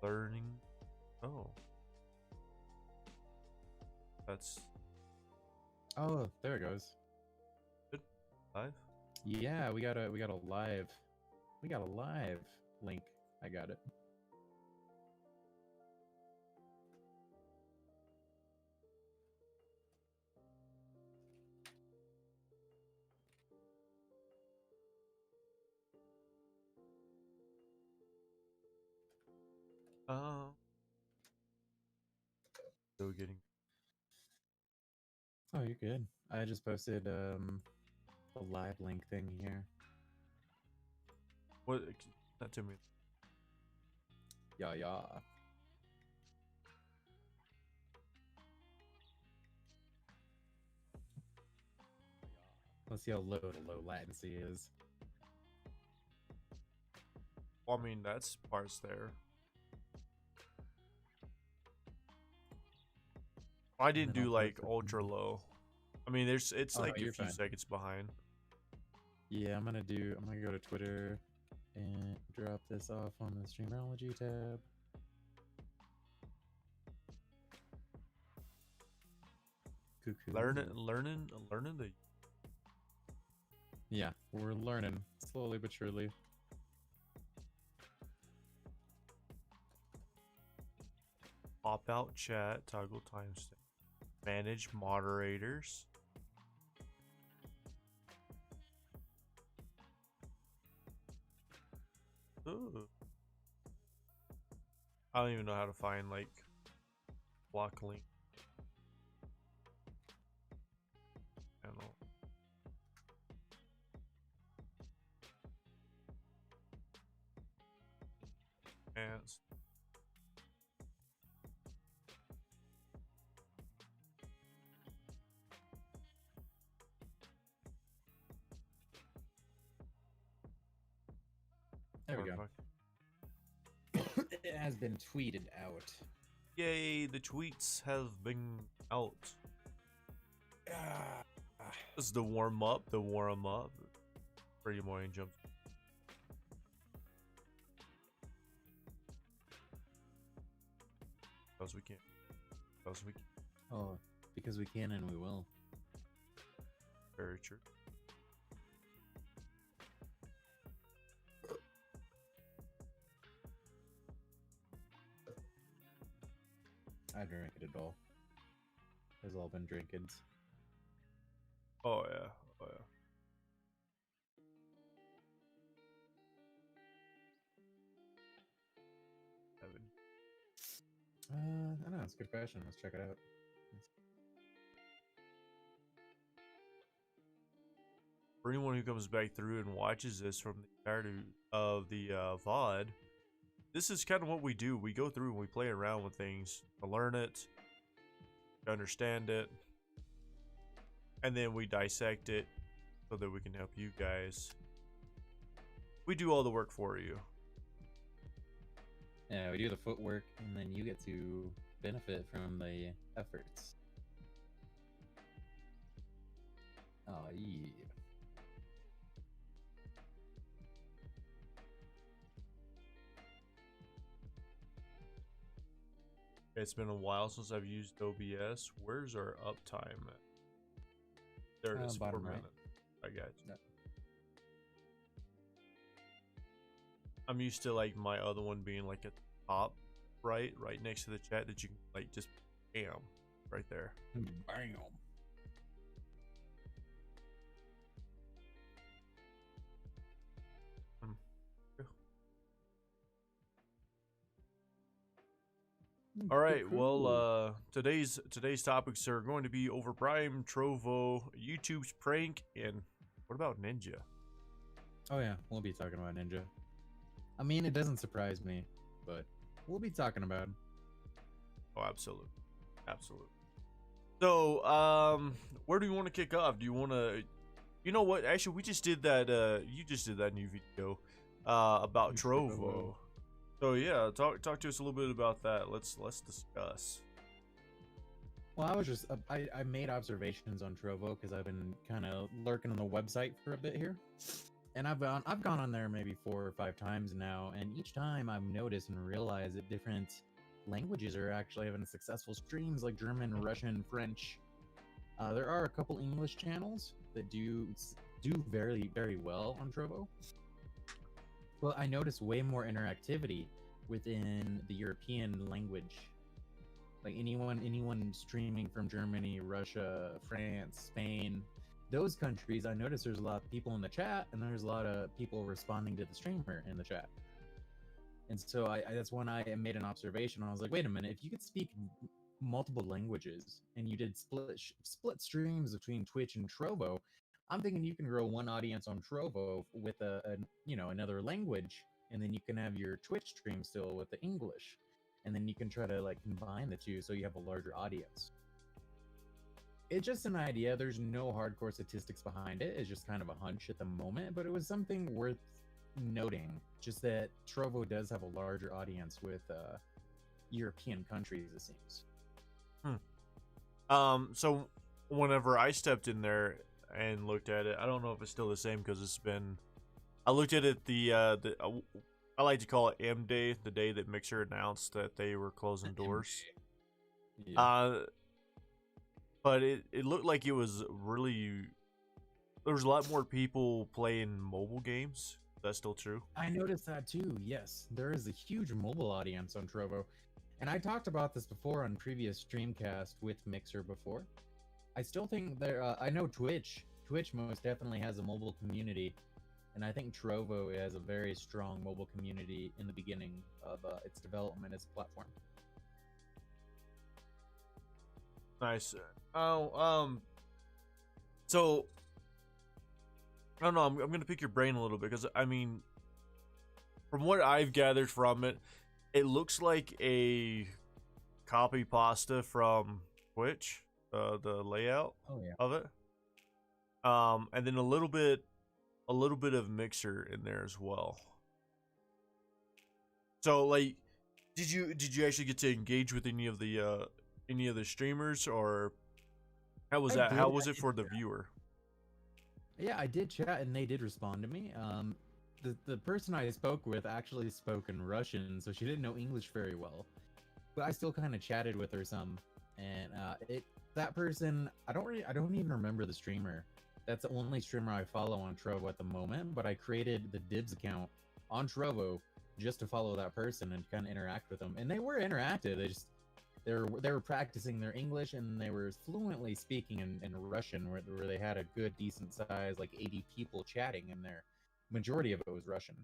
learning. Oh, that's Oh, there it goes. good. Live. Yeah, we got a live link. I got it. Uh, Still getting. Oh, you're good. I just posted the live link thing here. What? That to me. Yeah, yeah. Let's see how low the low latency is. Well, I mean, that's parts there. I didn't then I'll do like post it. ultra low. I mean, it's Oh, no, like a you're few fine. seconds behind. Yeah, I'm gonna go to Twitter and drop this off on the Streamology tab. Cuckoo. Learning the. Yeah, we're learning slowly but surely. Pop out chat, toggle timestamp, manage moderators. Ooh. I don't even know how to find like block link. Channel. And There we go. It has been tweeted out. Yay, the tweets have been out. This is the warm up, Pretty morning jump. Because we can. Because we can. Oh, because we can and we will. Very true. I drank it all. Has all been drinkins. Oh yeah. Oh yeah. Evan. I know, it's good fashion. Let's check it out. For anyone who comes back through and watches this from the entirety of the VOD, this is kind of what we do. We go through and we play around with things to learn it, to understand it, and then we dissect it so that we can help you guys. We do all the work for you. Yeah, we do the footwork, and then you get to benefit from the efforts. Oh, yeah. It's been a while since I've used OBS. Where's our uptime at? There it is, 4 Bottom right. minutes. I got you. Yep. I'm used to like my other one being like at the top right next to the chat that you can like just bam right there. Bam. All right, well, today's topics are going to be over Brime, Trovo, YouTube's prank, and what about Ninja? Oh yeah, we'll be talking about Ninja. I mean, it doesn't surprise me, but we'll be talking about him. Oh, absolutely, absolutely. So, where do you want to kick off? Do you want to? You know what? Actually, we just did that. You just did that new video about Trovo. So yeah, talk to us a little bit about that. Let's discuss. Well, I was just I made observations on Trovo because I've been kind of lurking on the website for a bit here, And I've gone on there maybe 4 or 5 times now, and each time I've noticed and realized that different languages are actually having successful streams, like German, Russian, French. There are a couple English channels that do very well on Trovo. Well, I noticed way more interactivity within the European language. Like anyone streaming from Germany, Russia, France, Spain, those countries, I noticed there's a lot of people in the chat, and there's a lot of people responding to the streamer in the chat. And so that's when I made an observation. I was like, wait a minute, if you could speak multiple languages and you did split streams between Twitch and Trovo, I'm thinking you can grow one audience on Trovo with another language, and then you can have your Twitch stream still with the English, and then you can try to like combine the two so you have a larger audience. It's just an idea. There's no hardcore statistics behind it. It's just kind of a hunch at the moment, but it was something worth noting. Just that Trovo does have a larger audience with European countries, it seems. So whenever I stepped in there and looked at it, I don't know if it's still the same because it's been. I looked at it I like to call it M Day, the day that Mixer announced that they were closing doors. Yeah. But it looked like it was really. There was a lot more people playing mobile games. That's still true. I noticed that too. Yes, there is a huge mobile audience on Trovo, and I talked about this before on previous StreamCast with Mixer before. I still think there. I know Twitch. Twitch most definitely has a mobile community, and I think Trovo has a very strong mobile community in the beginning of its development as a platform. Nice. So I don't know. I'm gonna pick your brain a little bit because I mean, from what I've gathered from it, it looks like a copy pasta from Twitch. The layout of it. And then a little bit of Mixer in there as well. So like, did you actually get to engage with any of the streamers, or how was that? How was it for the viewer? Yeah, I did chat and they did respond to me. The person I spoke with actually spoke in Russian, so she didn't know English very well. But I still kind of chatted with her some, and that person, I don't even remember the streamer. That's the only streamer I follow on Trovo at the moment, but I created the Dibs account on Trovo just to follow that person and kind of interact with them. And they were interactive. They were practicing their English, and they were fluently speaking in Russian, where they had a good, decent size, like 80 people chatting in there. Majority of it was Russian.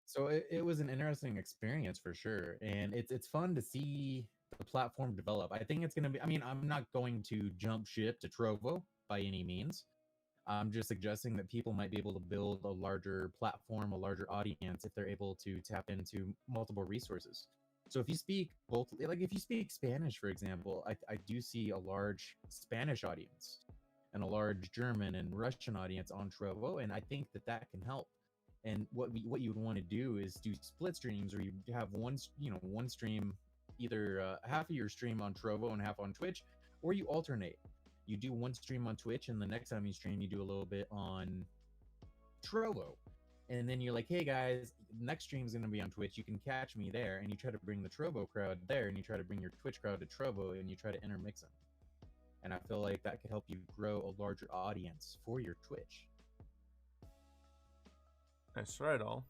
So it was an interesting experience for sure, and it's fun to see the platform develop. I think it's going to be. I mean, I'm not going to jump ship to Trovo by any means. I'm just suggesting that people might be able to build a larger platform, a larger audience, if they're able to tap into multiple resources. So if you speak if you speak Spanish, for example, I do see a large Spanish audience and a large German and Russian audience on Trovo, and I think that can help. And what you would want to do is do split streams, or you have one stream, either half of your stream on Trovo and half on Twitch, or you alternate. You do one stream on Twitch, and the next time you stream, you do a little bit on Trovo. And then you're like, hey guys, next stream is going to be on Twitch. You can catch me there. And you try to bring the Trovo crowd there, and you try to bring your Twitch crowd to Trovo, and you try to intermix them. And I feel like that could help you grow a larger audience for your Twitch. That's right, all.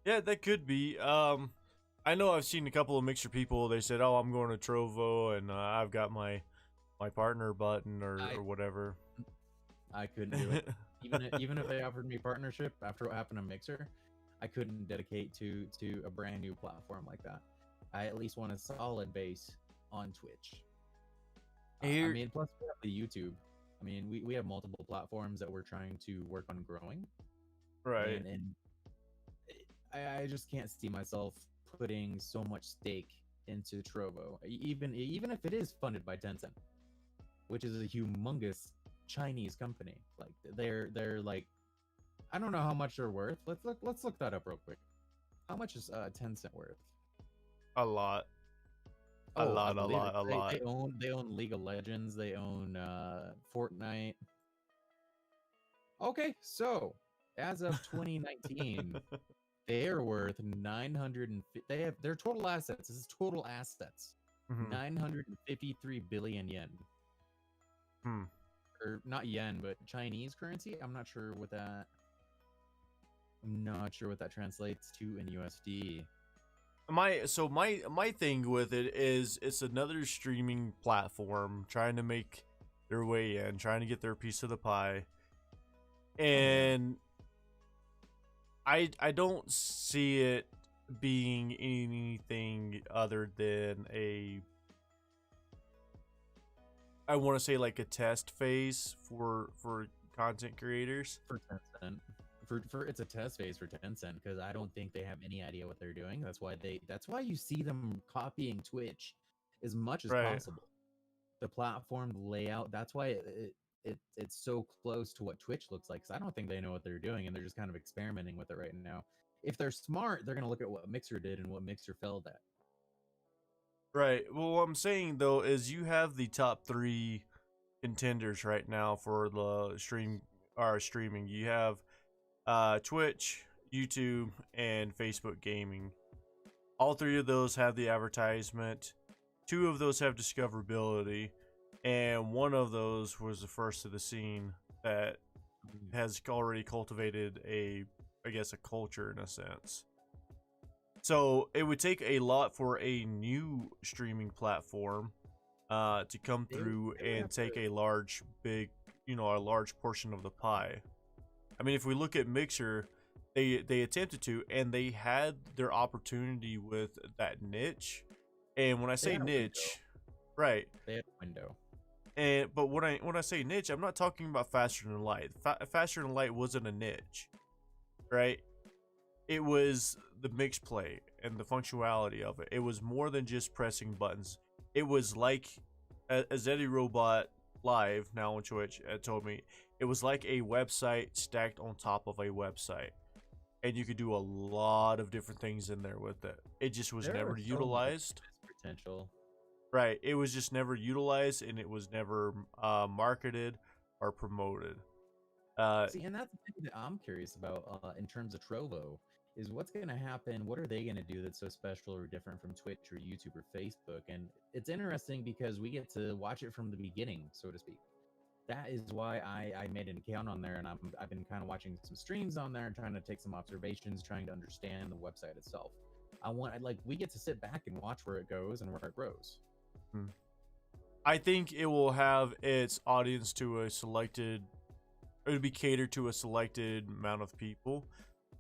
Yeah, that could be. I know I've seen a couple of Mixer people. They said, "Oh, I'm going to Trovo, and I've got my partner button or whatever." I couldn't do it. even if they offered me partnership after what happened to Mixer, I couldn't dedicate to a brand new platform like that. I at least want a solid base on Twitch. I mean, plus we have the YouTube. I mean, we have multiple platforms that we're trying to work on growing. Right. And I just can't see myself putting so much stake into Trovo, even if it is funded by Tencent, which is a humongous Chinese company. Like they're like, I don't know how much they're worth. Let's look that up real quick. How much is Tencent worth? A lot. A lot. They own League of Legends. They own Fortnite. Okay, so as of 2019, they're worth 950. They have their total assets. This is total assets. Mhm. 953 billion yen, Hmm. or not yen, but Chinese currency. I'm not sure what that translates to in USD. My thing with it is it's another streaming platform trying to make their way in, trying to get their piece of the pie. Oh yeah. And I don't see it being anything other than a, I want to say like a test phase for content creators. For Tencent. For it's a test phase for Tencent because I don't think they have any idea what they're doing. That's why you see them copying Twitch as much as Right. possible. The platform layout, that's why it's so close to what Twitch looks like. Because I don't think they know what they're doing and they're just kind of experimenting with it right now. If they're smart, they're gonna look at what Mixer did and what Mixer failed at. Right. Well, what I'm saying though is you have the top 3 contenders right now for the streaming. You have Twitch, YouTube, and Facebook Gaming. All 3 of those have the advertisement. 2 of those have discoverability, and one of those was the first of the scene that has already cultivated I guess, a culture in a sense. So it would take a lot for a new streaming platform to come through They would and have take to. a a large portion of the pie. I mean, if we look at Mixer, they attempted to, and they had their opportunity with that niche. And when I They say had a window. niche, right? They had a window. And but when I say niche, I'm not talking about faster than light. Faster than light wasn't a niche, right? It was the mix play and the functionality of it. It was more than just pressing buttons. It was like, as Eddie Robot Live now on Twitch told me, it was like a website stacked on top of a website, and you could do a lot of different things in there with it. It just was There never are so much utilized. potential. Right. It was just never utilized, and it was never marketed or promoted. Uh, See, and that's the thing that I'm curious about in terms of Trovo is what's going to happen. What are they going to do that's so special or different from Twitch or YouTube or Facebook? And it's interesting because we get to watch it from the beginning, so to speak. That is why I made an account on there, and I've been kind of watching some streams on there and trying to take some observations, trying to understand the website itself. We get to sit back and watch where it goes and where it grows. hmm. I think it will have its audience to a selected. It would be catered to a selected amount of people,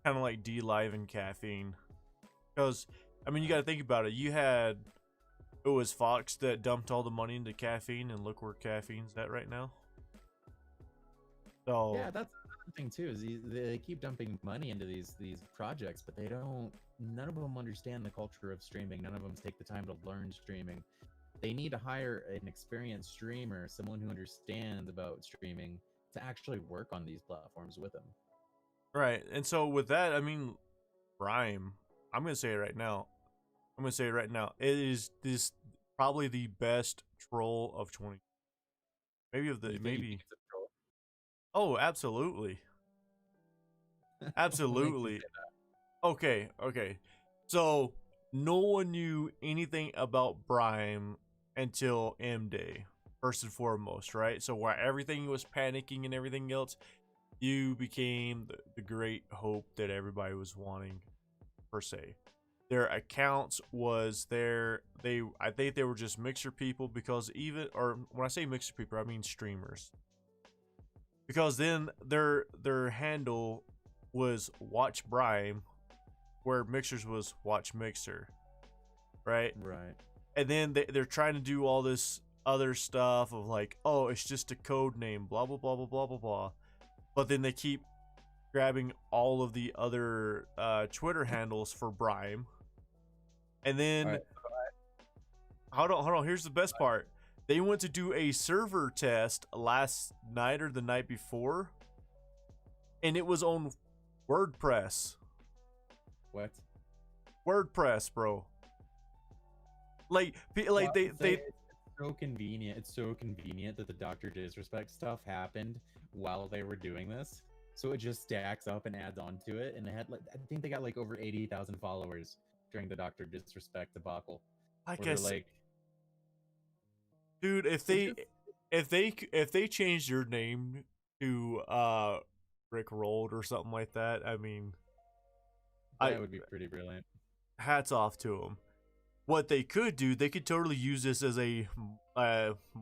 kind of like D Live and Caffeine. Because I mean, you got to think about it. It was Fox that dumped all the money into Caffeine, and look where Caffeine's at right now. So Yeah, that's another thing too. Is they keep dumping money into these projects, but they don't. None of them understand the culture of streaming. None of them take the time to learn streaming. They need to hire an experienced streamer, someone who understands about streaming, to actually work on these platforms with them. right, and so with that, I mean, Brime. I'm gonna say it right now. I'm gonna say it right now. It is this probably the best troll of 20. Maybe of the You think maybe. it's a troll? Oh, absolutely, What makes you absolutely. say Okay, okay. So no one knew anything about Brime until M Day, first and foremost, right? So while everything was panicking and everything else, you became the great hope that everybody was wanting, per se. Their accounts was there. I think they were just Mixer people because even, or when I say Mixer people, I mean streamers. Because then their handle was Watch Brime, where Mixers was Watch Mixer, right? that? Right. And then they're trying to do all this other stuff of like, oh, it's just a code name, blah blah blah blah blah blah blah. But then they keep grabbing all of the other Twitter handles for Brime, and All then right. hold on. Here's the best part. They went to do a server test last night or the night before, and it was on WordPress. What? WordPress, bro. Like Well, they so convenient. It's so convenient that the Doctor Disrespect stuff happened while they were doing this. So it just stacks up and adds on to it. And it had like I think they got like over 80,000 followers during the Doctor Disrespect debacle. I Where they're guess, like, dude, it just if they changed their name to Rick Rolled or something like that, I mean, that would be pretty brilliant. hats off to them. What they could do, they could totally use this as a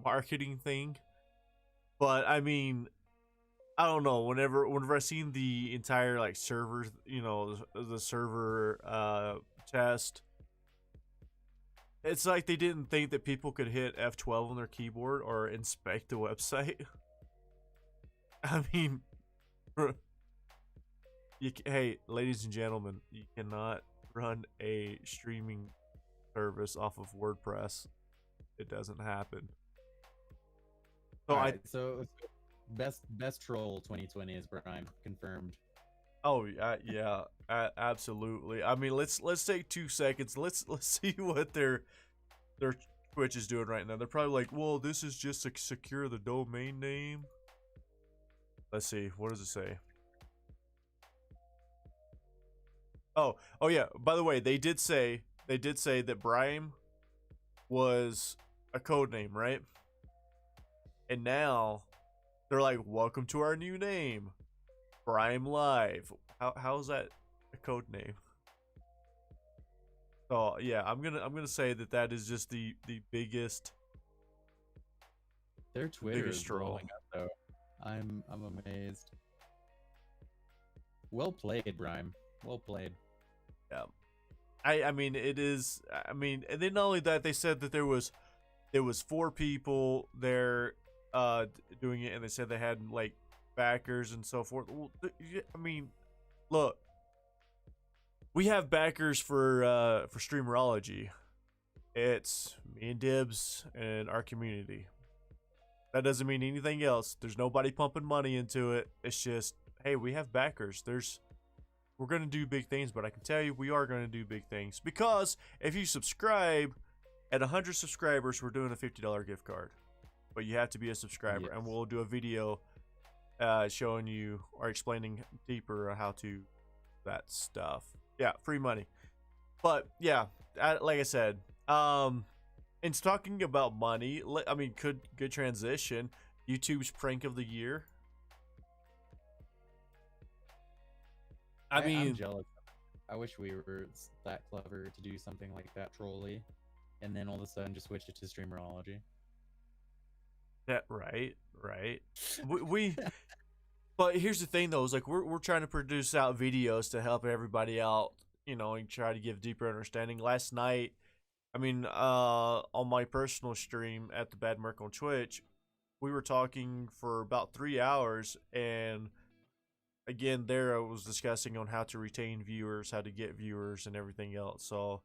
marketing thing. But I mean, I don't know. Whenever I seen the entire like server, you know, the server test, it's like they didn't think that people could hit F12 on their keyboard or inspect the website. I mean, hey, ladies and gentlemen, you cannot run a streaming service off of WordPress. It doesn't happen. So so best troll 2020 is Brime confirmed. Oh yeah, absolutely. I mean, let's take 2 seconds. Let's see what their Twitch is doing right now. They're probably like, well, this is just to secure the domain name. Let's see. What does it say? Oh yeah. By the way, they did say that Brime was a code name, right? And now they're like, welcome to our new name, Brime Live. How is that a code name? So yeah, I'm gonna say that is just the biggest. Their Twitter biggest is troll. blowing up though. I'm amazed. Well played, Brime. Well played. Yeah. I mean it is. I mean, and then not only that, they said that there was 4 people there doing it, and they said they had like backers and so forth. Well, I mean, look, we have backers for Streamerology. It's me and Dibs and our community. That doesn't mean anything else. There's nobody pumping money into it. It's just, hey, we have backers. We're gonna do big things, but I can tell you we are gonna do big things, because if you subscribe at 100 subscribers, we're doing a $50 gift card. But you have to be a subscriber, and we'll do a video showing you or explaining deeper how to that stuff. Yeah, free money. But yeah, like I said, and talking about money, I mean, good transition. YouTube's prank of the year. I'm jealous. I wish we were that clever to do something like that trolly, and then all of a sudden just switched it to Streamerology. Yeah, right. we But here's the thing though, is like we're trying to produce out videos to help everybody out, you know, and try to give deeper understanding. Last night, I mean, on my personal stream at the Bad Merc on Twitch, we were talking for about 3 hours, and again, there I was discussing on how to retain viewers, how to get viewers, and everything else. So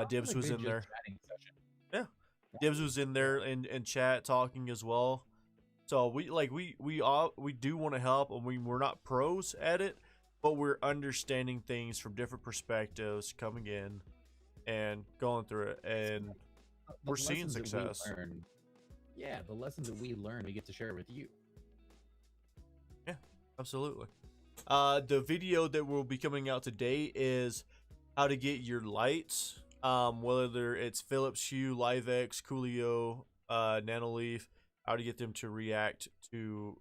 Dibs was in there. Yeah, Dibs was in there in chat talking as well. So we do want to help, and we're not pros at it, but we're understanding things from different perspectives, coming in and going through it, and we're seeing success. Yeah, the lessons that we learn, we get to share with you. Yeah, absolutely. The video that will be coming out today is how to get your lights, whether it's Philips Hue, LiveX, Coolio, Nanoleaf, how to get them to react to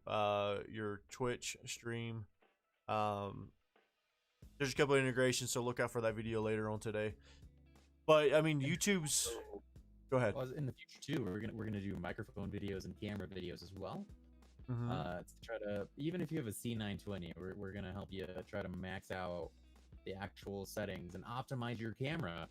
your Twitch stream. There's a couple of integrations, so look out for that video later on today. But I mean, YouTube's. Go ahead. Well, in the future too, we're gonna do microphone videos and camera videos as well. Mm-hmm. To try to, even if you have a C920, we're gonna help you try to max out the actual settings and optimize your camera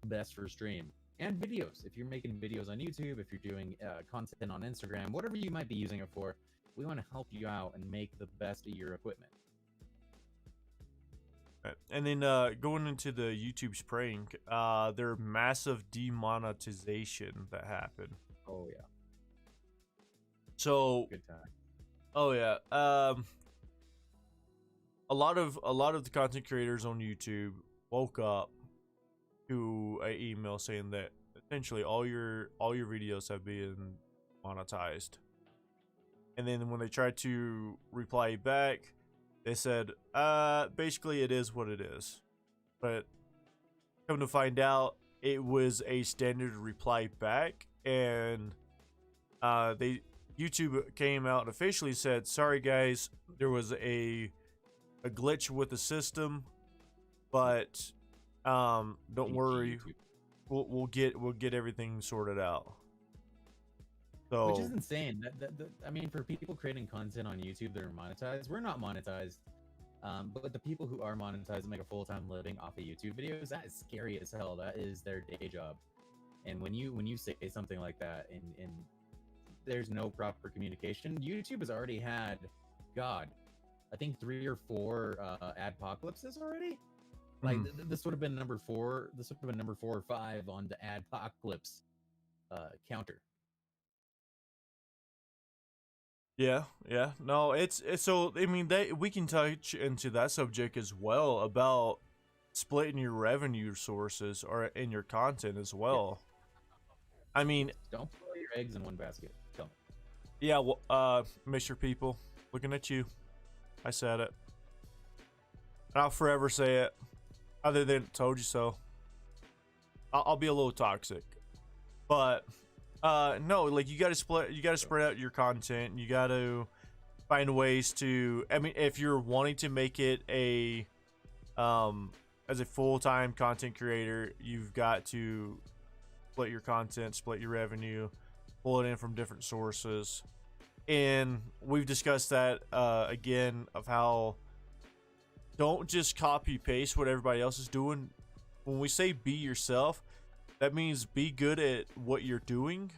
best for stream and videos. If you're making videos on YouTube, if you're doing content on Instagram, whatever you might be using it for, we want to help you out and make the best of your equipment. And then going into the YouTube's prank, their massive demonetization that happened. Oh yeah. So good time. Oh yeah. A lot of the content creators on YouTube woke up to an email saying that essentially all your videos have been monetized. And then when they tried to reply back, they said, basically it is what it is. But come to find out, it was a standard reply back, and they YouTube came out and officially said, sorry guys, there was a glitch with the system, but don't worry, YouTube. we'll get everything sorted out. Which So is insane. I mean, for people creating content on YouTube that are monetized, we're not monetized. But the people who are monetized and make a full-time living off of YouTube videos, that is scary as hell. That is their day job. And when you say something like that and there's no proper communication, YouTube has already had, God, I think 3 or 4 adpocalypses already. Like this would have been number 4. This would have been number 4 or 5 on the adpocalypse counter. yeah, no, it's so I mean we can touch into that subject as well about splitting your revenue sources or in your content as well. I mean, Don't put all your eggs in one basket. Tell me. yeah, well, Mr. People, looking at you, I said it, and I'll forever say it. Other than told you so. I'll be a little toxic, but no, like you got to spread out your content. You got to find ways to. I mean, if you're wanting to make it a as a full-time content creator, you've got to split your content, split your revenue, pull it in from different sources. And we've discussed that again, of how don't just copy paste what everybody else is doing. When we say be yourself, that means be good at what you're doing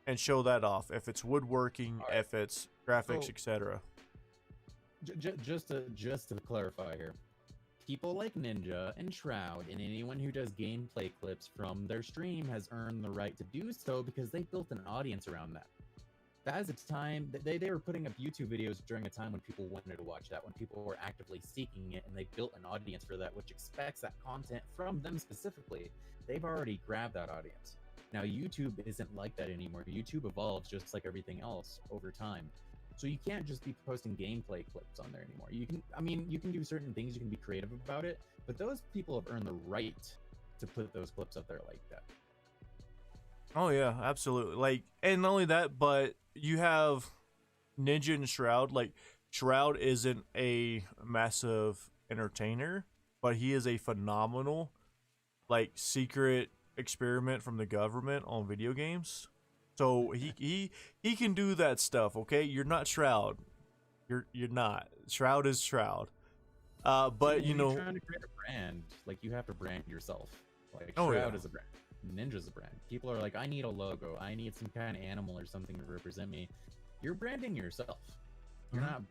and show that off. If it's woodworking, Right. if it's graphics, So, etc. just to clarify here, people like Ninja and Shroud and anyone who does gameplay clips from their stream has earned the right to do so because they built an audience around that. That is a time that they were putting up YouTube videos during a time when people wanted to watch that, when people were actively seeking it, and they built an audience for that, which expects that content from them specifically. They've already grabbed that audience. Now, YouTube isn't like that anymore. YouTube evolves just like everything else over time. So you can't just be posting gameplay clips on there anymore. You can, I mean, you can do certain things, you can be creative about it, but those people have earned the right to put those clips up there like that. Oh yeah, absolutely. Like, and not only that, but you have Ninja and Shroud. Like, Shroud isn't a massive entertainer, but he is a phenomenal, like, secret experiment from the government on video games. So he can do that stuff. Okay, you're not Shroud. You're not. Shroud is Shroud. But When you you're know, trying to create a brand, like you have to brand yourself. Like oh Shroud yeah, is a brand, Ninja's a brand. People are like, I need a logo, I need some kind of animal or something to represent me. You're branding yourself. You're not,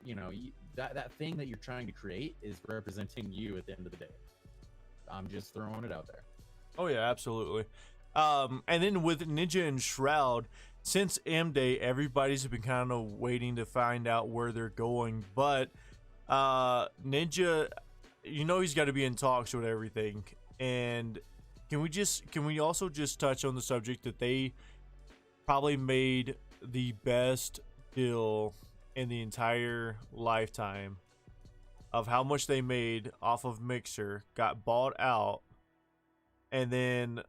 that thing that you're trying to create is representing you at the end of the day. I'm just throwing it out there. oh yeah, absolutely. And then with Ninja and Shroud, since M Day, everybody's been kind of waiting to find out where they're going. But Ninja, he's got to be in talks with everything. And can we also just touch on the subject that they probably made the best deal in the entire lifetime of how much they made off of Mixer, got bought out, and then,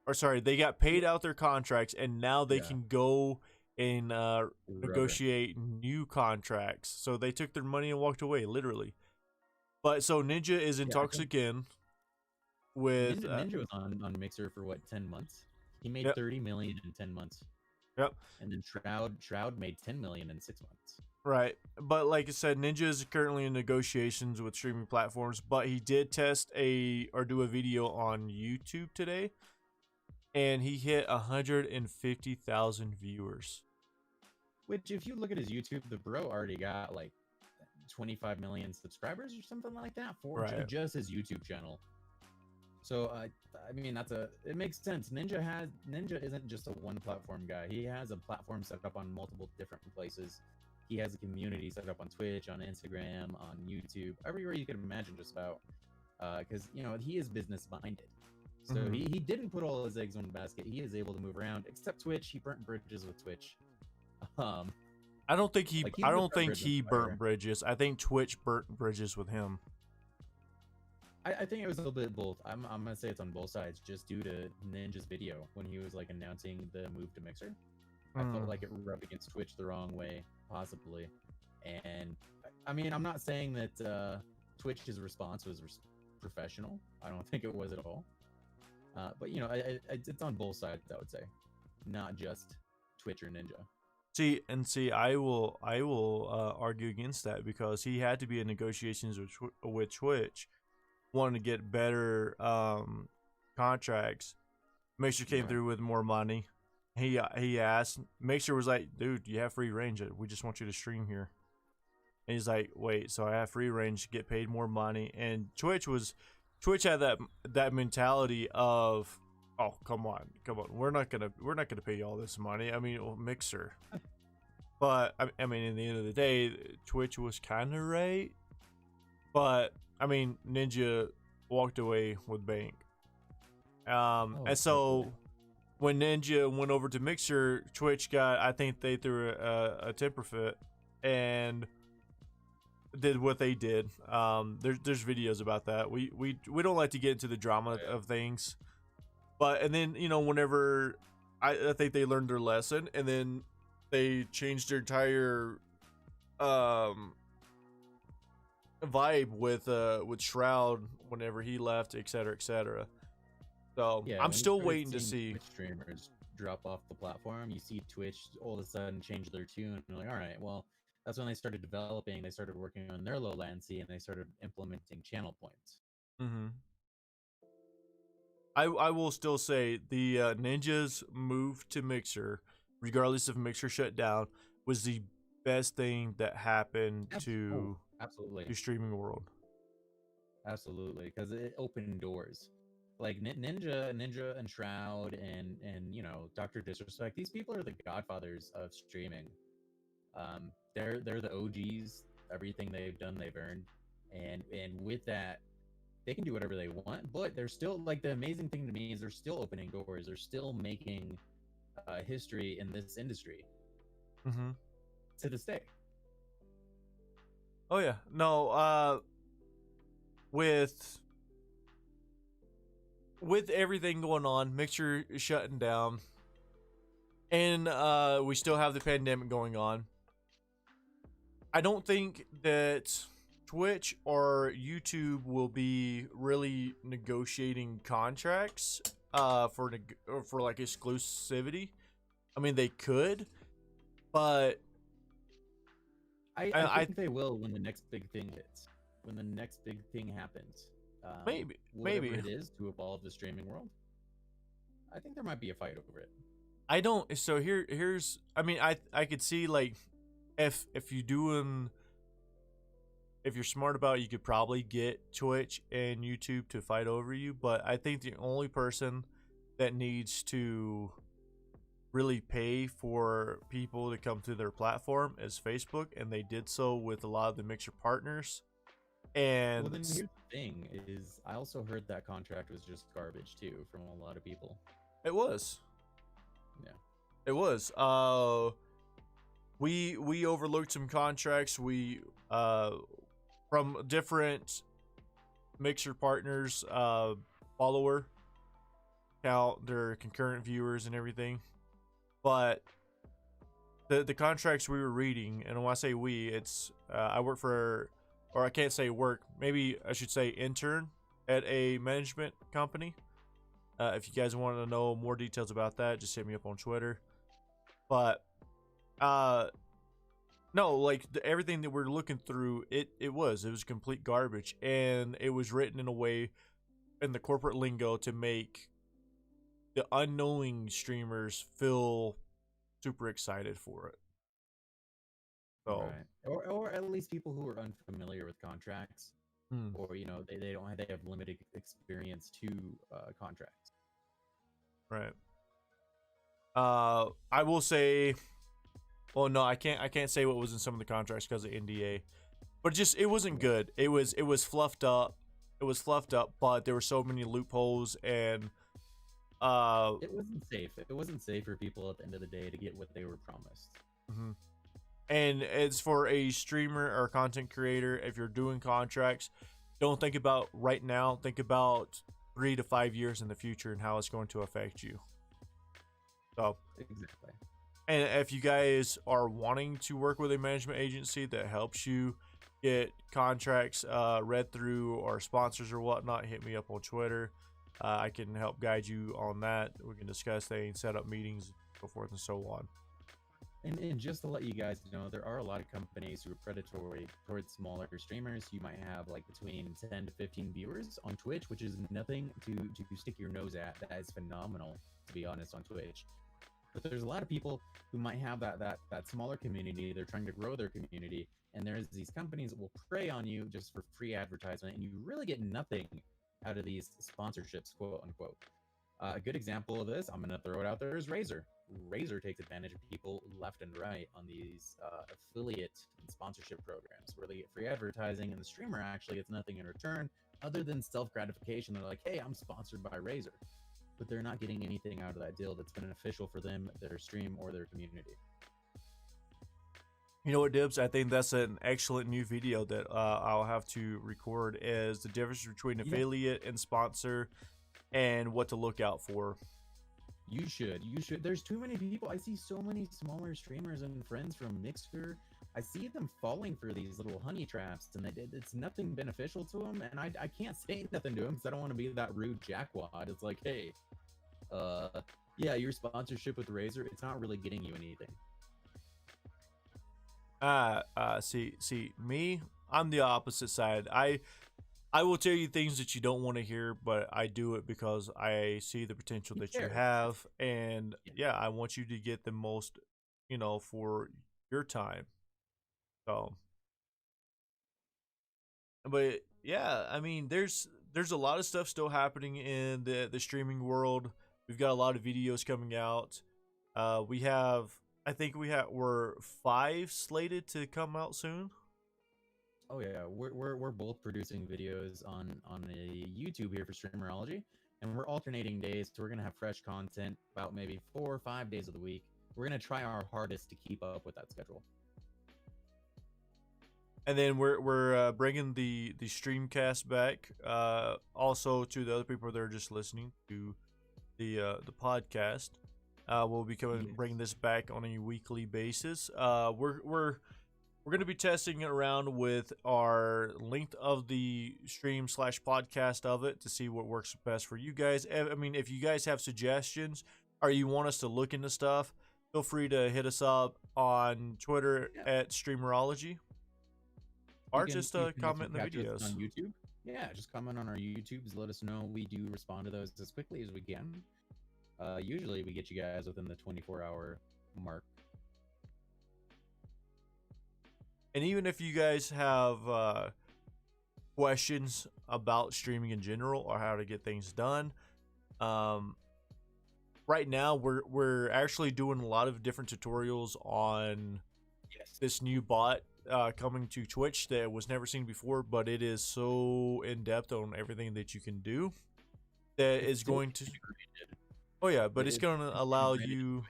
or sorry, they got paid out their contracts, and now they can go and negotiate new contracts. So they took their money and walked away, literally. But so Ninja is in talks again with Ninja was on Mixer for what, 10 months? He made 30 million in 10 months. Yep. And then Shroud made 10 million in 6 months. Right. But like I said, Ninja is currently in negotiations with streaming platforms, but he did do a video on YouTube today, and he hit 150,000 viewers. Which, if you look at his YouTube, the bro already got like 25 million subscribers or something like that for just his YouTube channel. So I mean, it makes sense. Ninja isn't just a one platform guy. He has a platform set up on multiple different places. He has a community set up on Twitch, on Instagram, on YouTube, everywhere you can imagine, just about. Because he is business minded. So he didn't put all his eggs in one basket. He is able to move around, except Twitch. He burnt bridges with Twitch. Um, I don't think he. like I lit don't our think bridge on he burnt fire. bridges. I think Twitch burnt bridges with him. I think it was a little bit of both. I'm gonna say it's on both sides, just due to Ninja's video when he was like announcing the move to Mixer. I felt like it rubbed against Twitch the wrong way, possibly. And I mean, I'm not saying that Twitch's response was professional. I don't think it was at all. But you know, it's on both sides, I would say, not just Twitch or Ninja. See, I will argue against that because he had to be in negotiations with Twitch, wanting to get better contracts. Mixer came through with more money. He asked. Mixer was like, "Dude, you have free range. We just want you to stream here." And he's like, "Wait, so I have free range, get paid more money?" And Twitch had that mentality of, "Oh, come on, we're not gonna pay you all this money." I mean, Mixer. But I mean, in the end of the day, Twitch was kind of right. But I mean, Ninja walked away with bank. And so when Ninja went over to Mixer, Twitch I think they threw a temper fit and did what they did. There's videos about that. We don't like to get into the drama of things, but and then whenever I think they learned their lesson, and then they changed their entire vibe with Shroud whenever he left, etc., etc. So Yeah, I'm still waiting to see. Twitch streamers drop off the platform. You see Twitch all of a sudden change their tune. And you're like, all right, well, that's when they started developing. They started working on their low latency, and they started implementing channel points. Mm-hmm. I will still say the Ninja's move to Mixer, regardless if Mixer shut down, was the best thing that happened to the streaming world. Absolutely, because it opened doors. Like Ninja and Shroud and Dr. Disrespect. These people are the godfathers of streaming. They're the OGs. Everything they've done, they've earned, and with that, they can do whatever they want. But they're still, like, the amazing thing to me is they're still opening doors. They're still making history in this industry to this day. Oh yeah, no. With everything going on, Mixer is shutting down, and we still have the pandemic going on. I don't think that Twitch or YouTube will be really negotiating contracts for like exclusivity. I mean, they could, but I think they will when the next big thing hits. When the next big thing happens. Maybe it is to evolve the streaming world. I think there might be a fight over it. I don't. So here's. I mean, I could see, like, if you're smart about it, you could probably get Twitch and YouTube to fight over you. But I think the only person that needs to really pay for people to come to their platform is Facebook, and they did so with a lot of the Mixer partners. And well, then here's the thing: is I also heard that contract was just garbage too from a lot of people. It was. Yeah. It was. We overlooked some contracts. We from different Mixer partners, follower count, their concurrent viewers and everything. But the contracts we were reading, and when I say we, it's I work for. Or I can't say work, maybe I should say intern at a management company. If you guys want to know more details about that, just hit me up on Twitter. But no, like everything that we're looking through, it was complete garbage, and it was written in a way in the corporate lingo to make the unknowing streamers feel super excited for it. So, right. Or at least people who are unfamiliar with contracts, or they have limited experience to contracts. Right. I will say, well, no, I can't say what was in some of the contracts because of NDA, but it wasn't good. It was fluffed up, it was fluffed up, but there were so many loopholes and It wasn't safe. It wasn't safe for people at the end of the day to get what they were promised. mhm. And it's for a streamer or content creator. If you're doing contracts, don't think about right now. Think about 3 to 5 years in the future and how it's going to affect you. So, Exactly. and if you guys are wanting to work with a management agency that helps you get contracts read through or sponsors or whatnot, hit me up on Twitter. I can help guide you on that. We can discuss things, set up meetings, so forth and so on. And just to let you guys know, there are a lot of companies who are predatory towards smaller streamers. You might have like between 10 to 15 viewers on Twitch, which is nothing to stick your nose at. That is phenomenal, to be honest, on Twitch. But there's a lot of people who might have that smaller community. They're trying to grow their community, and there's these companies that will prey on you just for free advertisement, and you really get nothing out of these sponsorships, quote unquote. A good example of this, I'm going to throw it out there, is Razer. Razer takes advantage of people left and right on these affiliate and sponsorship programs where they get free advertising, and the streamer actually gets nothing in return other than self-gratification. They're like, hey, I'm sponsored by Razer. But they're not getting anything out of that deal that's beneficial for them, their stream, or their community. You know what, Dibs? I think that's an excellent new video that I'll have to record, is the difference between affiliate and sponsor and what to look out for. You should. There's too many people. I see so many smaller streamers and friends from Mixer. I see them falling for these little honey traps, and it's nothing beneficial to them. And I can't say nothing to them because I don't want to be that rude jackwad. It's like, hey, yeah, your sponsorship with Razer, it's not really getting you anything. See, me, I'm the opposite side. I will tell you things that you don't want to hear, but I do it because I see the potential that you have, and yeah, I want you to get the most, for your time. So, but yeah, I mean, there's a lot of stuff still happening in the streaming world. We've got a lot of videos coming out. I think we're 5 slated to come out soon. Oh yeah, we're both producing videos on a YouTube here for Streamerology, and we're alternating days, so we're gonna have fresh content about maybe 4 or 5 days of the week. We're gonna try our hardest to keep up with that schedule. And then we're bringing the StreamCast back. Also to the other people that are just listening to the podcast, we'll be bringing this back on a weekly basis. We're going to be testing around with our length of the stream/podcast of it to see what works best for you guys. I mean, if you guys have suggestions or you want us to look into stuff, feel free to hit us up on Twitter at Streamerology. Or just comment in the videos on YouTube. Yeah, just comment on our YouTubes. Let us know. We do respond to those as quickly as we can. Usually we get you guys within the 24-hour mark. And even if you guys have questions about streaming in general or how to get things done, right now we're actually doing a lot of different tutorials on this new bot coming to Twitch that was never seen before, but it is so in depth on everything that you can do that is going to. Oh yeah, but it's going to allow you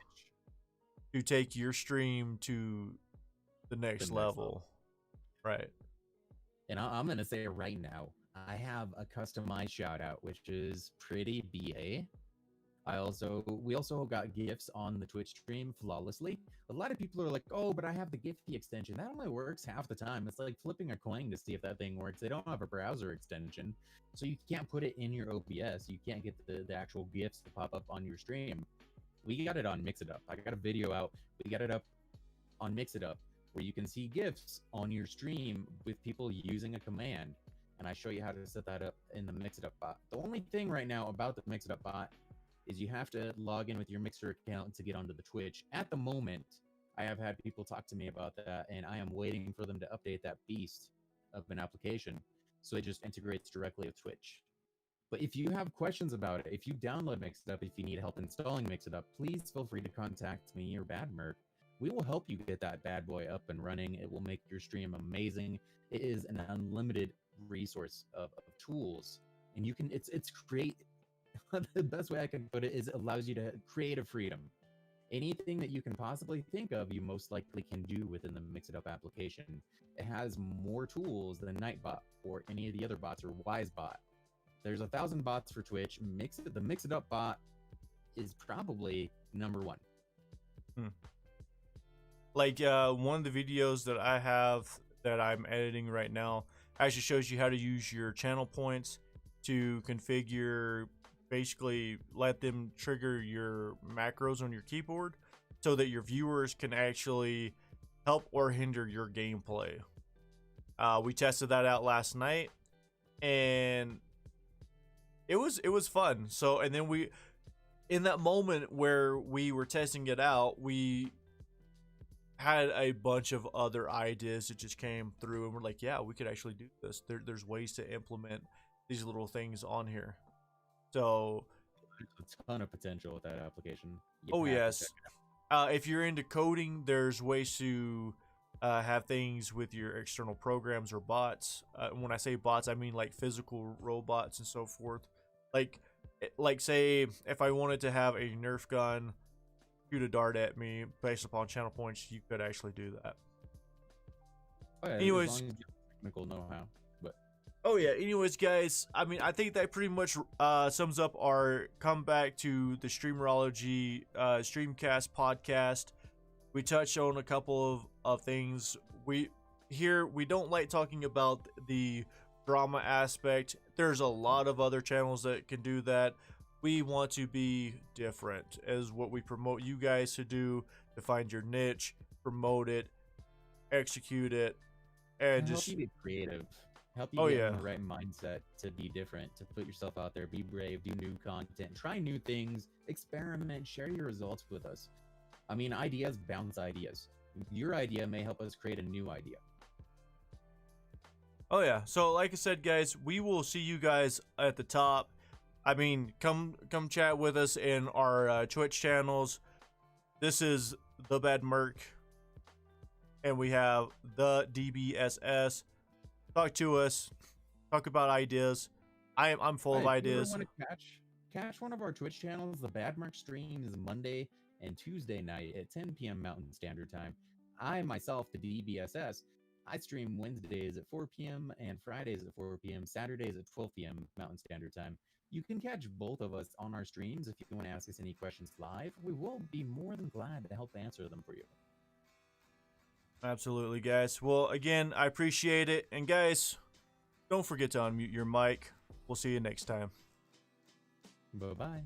to take your stream to the next level. Right. And I'm going to say it right now. I have a customized shout out, which is Pretty BA. We also got GIFs on the Twitch stream flawlessly. A lot of people are like, oh, but I have the Giphy extension. That only works half the time. It's like flipping a coin to see if that thing works. They don't have a browser extension, so you can't put it in your OBS. You can't get the actual GIFs to pop up on your stream. We got it on Mix It Up. I got a video out. We got it up on Mix It Up where you can see GIFs on your stream with people using a command. And I show you how to set that up in the Mix It Up bot. The only thing right now about the Mix It Up bot is you have to log in with your Mixer account to get onto the Twitch. At the moment, I have had people talk to me about that, and I am waiting for them to update that beast of an application so it just integrates directly with Twitch. But if you have questions about it, if you download Mix It Up, if you need help installing Mix It Up, please feel free to contact me or Badmerk. We will help you get that bad boy up and running. It will make your stream amazing. It is an unlimited resource of tools, and you can it's create the best way I can put it is it allows you to creative freedom. Anything that you can possibly think of, you most likely can do within the Mix It Up application. It has more tools than Nightbot or any of the other bots or WiseBot. There's 1,000 bots for Twitch. The Mix It Up bot is probably number one. Like one of the videos that I have that I'm editing right now actually shows you how to use your channel points to configure, basically let them trigger your macros on your keyboard so that your viewers can actually help or hinder your gameplay. We tested that out last night and it was fun. So, and then we, in that moment where we were testing it out, we had a bunch of other ideas that just came through and we're like, yeah, we could actually do this. There's ways to implement these little things on here. So there's a ton of potential with that application. Oh yes. If you're into coding, there's ways to have things with your external programs or bots. When I say bots, I mean like physical robots and so forth. Like say if I wanted to have a Nerf gun shoot a dart at me based upon channel points, you could actually do that. Oh, yeah, anyways, as long as you have technical know-how. But oh yeah, anyways guys, I mean I think that pretty much sums up our comeback to the Streamerology StreamCast podcast. We touched on a couple of things. We don't like talking about the drama aspect. There's a lot of other channels that can do that. We want to be different as what we promote you guys to do, to find your niche, promote it, execute it, and just help you be creative. Help you get in the right mindset to be different, to put yourself out there, be brave, do new content, try new things, experiment, share your results with us. I mean, ideas bounce ideas. Your idea may help us create a new idea. Oh yeah, so like I said guys, we will see you guys at the top. I mean, come chat with us in our Twitch channels. This is The Bad Merc, and we have the DBSS. Talk to us. Talk about ideas. I'm full of ideas. If you want to catch one of our Twitch channels, The Bad Merc stream is Monday and Tuesday night at 10 p.m. Mountain Standard Time. I myself, the DBSS, I stream Wednesdays at 4 p.m. and Fridays at 4 p.m., Saturdays at 12 p.m. Mountain Standard Time. You can catch both of us on our streams if you want to ask us any questions live. We will be more than glad to help answer them for you. Absolutely, guys. Well, again, I appreciate it. And guys, don't forget to unmute your mic. We'll see you next time. Bye-bye.